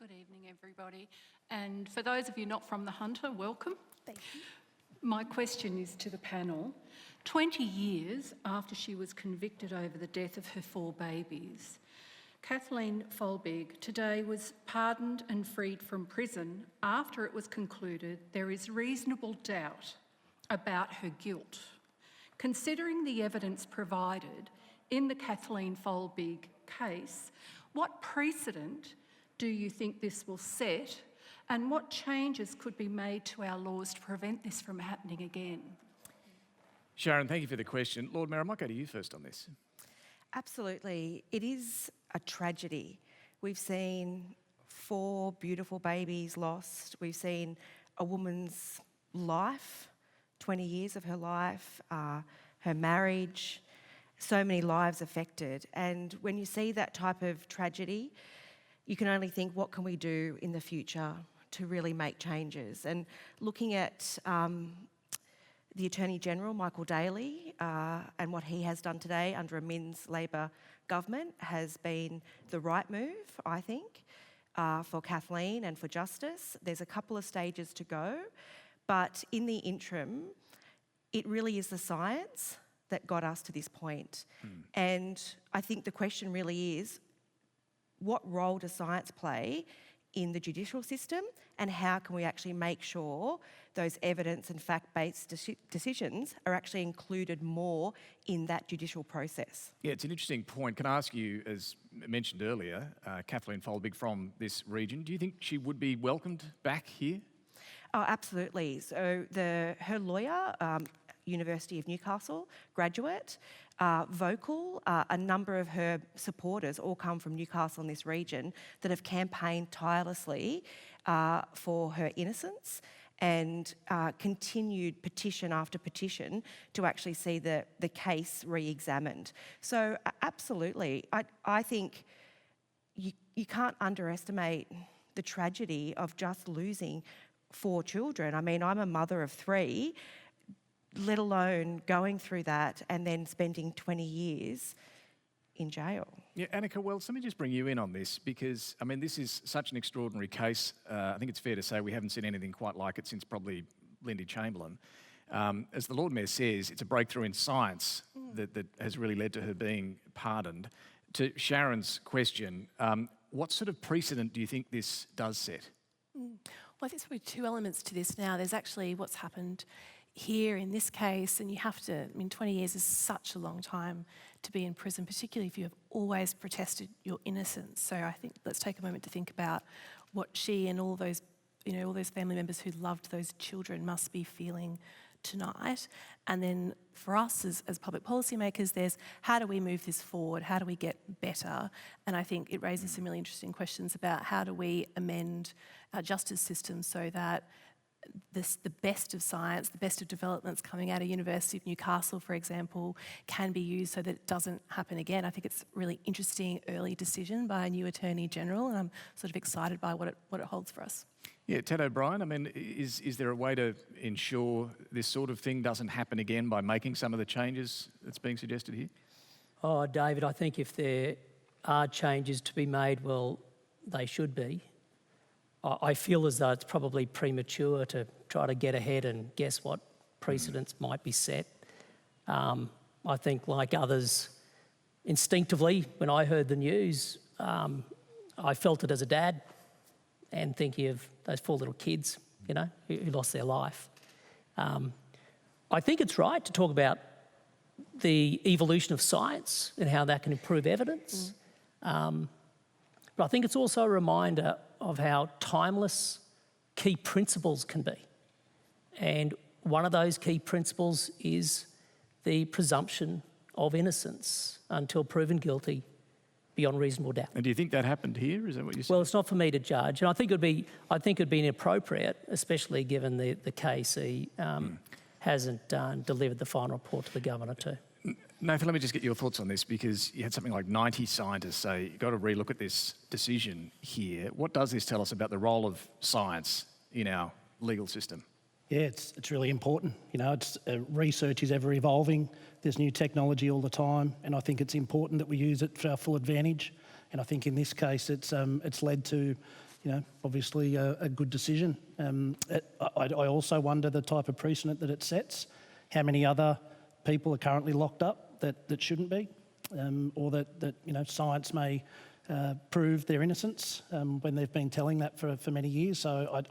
Good evening, everybody. And for those of you not from the Hunter, welcome. Thank you. My question is to the panel. 20 years after she was convicted over the death of her 4 babies, Kathleen Folbigg today was pardoned and freed from prison after it was concluded there is reasonable doubt about her guilt. Considering the evidence provided in the Kathleen Folbigg case, what precedent do you think this will set, and what changes could be made to our laws to prevent this from happening again? Sharon, thank you for the question. Lord Mayor, I might go to you first on this. Absolutely. It is a tragedy. We've seen 4 beautiful babies lost. We've seen a woman's life, 20 years of her life, her marriage, so many lives affected. And when you see that type of tragedy, you can only think, what can we do in the future to really make changes? And looking at the Attorney General, Michael Daly, and what he has done today under a Minns Labor government has been the right move, I think, for Kathleen and for justice. There's a couple of stages to go, but in the interim, it really is the science that got us to this point. And I think the question really is, what role does science play in the judicial system, and how can we actually make sure those evidence and fact-based decisions are actually included more in that judicial process? Yeah, it's an interesting point. Can I ask you, as mentioned earlier, Kathleen Folbigg from this region, do you think she would be welcomed back here? Oh, absolutely. So her lawyer, University of Newcastle graduate, vocal, a number of her supporters all come from Newcastle in this region that have campaigned tirelessly for her innocence and continued petition after petition to actually see the case re-examined. So absolutely, I think you can't underestimate the tragedy of just losing 4 children. I mean, I'm a mother of 3, let alone going through that and then spending 20 years in jail. Yeah, Anika, well, let me just bring you in on this because, I mean, this is such an extraordinary case. I think it's fair to say we haven't seen anything quite like it since probably Lindy Chamberlain. As the Lord Mayor says, it's a breakthrough in science that has really led to her being pardoned. To Sharon's question, what sort of precedent do you think this does set? Well, I think there's probably 2 elements to this now. There's actually what's happened here in this case, and you have to, I mean, 20 years is such a long time to be in prison, particularly if you have always protested your innocence. So I think let's take a moment to think about what she and all those, all those family members who loved those children must be feeling tonight. And then for us as public policymakers, there's how do we move this forward? How do we get better? And I think it raises some really interesting questions about how do we amend our justice system so that the best of science, the best of developments coming out of University of Newcastle, for example, can be used so that it doesn't happen again. I think it's a really interesting early decision by a new Attorney General, and I'm sort of excited by what it holds for us. Yeah, Ted O'Brien, I mean, is there a way to ensure this sort of thing doesn't happen again by making some of the changes that's being suggested here? Oh, David, I think if there are changes to be made, well, they should be. I feel as though it's probably premature to try to get ahead and guess what precedents might be set. I think, like others, instinctively, when I heard the news, I felt it as a dad and thinking of those 4 little kids, who lost their life. I think it's right to talk about the evolution of science and how that can improve evidence. But I think it's also a reminder of how timeless key principles can be. And one of those key principles is the presumption of innocence until proven guilty beyond reasonable doubt. And do you think that happened here? Is that what you said? Well, it's not for me to judge. And I think it'd be inappropriate, especially given the case he hasn't delivered the final report to the Governor too. Nathan, let me just get your thoughts on this because you had something like 90 scientists say you've got to relook at this decision here. What does this tell us about the role of science in our legal system? Yeah, it's really important. Research is ever evolving. There's new technology all the time, and I think it's important that we use it for our full advantage. And I think in this case, it's led to, obviously a good decision. I also wonder the type of precedent that it sets. How many other people are currently locked up that shouldn't be, or that science may prove their innocence when they've been telling that for many years. So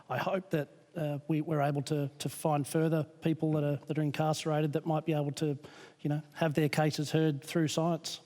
I hope that we're able to find further people that are incarcerated that might be able to, have their cases heard through science.